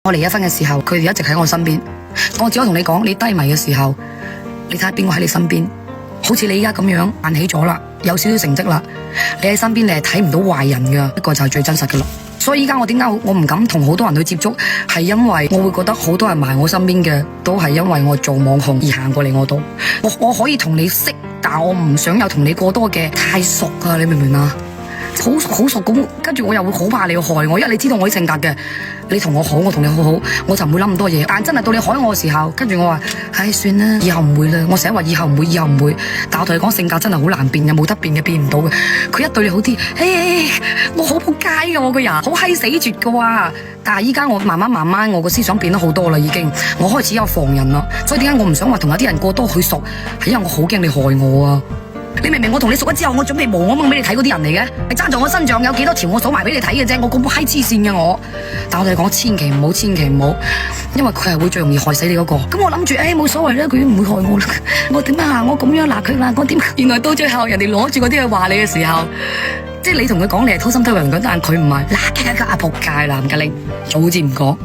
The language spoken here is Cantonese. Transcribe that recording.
我離咗婚嘅時候，佢哋一直喺我身邊。我只可以同你講，你低迷嘅時候，你睇下邊個喺你身邊。好似你而家咁樣硬起咗啦，有少少成績啦，你喺身邊你係睇唔到壞人噶，呢個就係最真實噶啦。所以依家我點解我唔敢同好多人去接觸，係因為我會覺得好多人埋我身邊嘅都係因為我做網紅而行過嚟我度。我可以同你識，但我唔想有同你過多嘅太熟啊，你明唔明啊？好熟咁，跟住我又會好怕你害我，因為你知道我啲性格嘅，你同我好，我同你好好，我就唔會諗咁多嘢。但真係到你害我嘅時候，跟住我話，唉，算啦，以後唔會啦。我成日話以後唔會，以後唔會。但我同你講，性格真係好難變嘅，冇得變嘅，變唔到嘅。佢一對你好啲，我好仆街噶，我個人好閪死絕噶哇！但係依家我慢慢，我個思想變得好多啦，已經，我開始有防人啦。所以點解我唔想話同有啲人過多去熟，係因為我好驚你害我啊！你明明我同你熟咗之後，我準備磨我掹俾你睇嗰啲人嚟嘅，你爭在我身上有幾多條我數埋俾你睇嘅啫，我咁閪黐線嘅我。但我哋講千祈唔好，因為佢係會最容易害死你嗰個。咁我諗住冇所謂啦，佢唔會害我啦。我點啊？我咁樣鬧佢啦，我點？原來到最後人哋攞住嗰啲去話你嘅時候，即係你同佢講你係掏心掏肺咁講，但係佢唔係，嗱，仆街男嘅你早知唔講。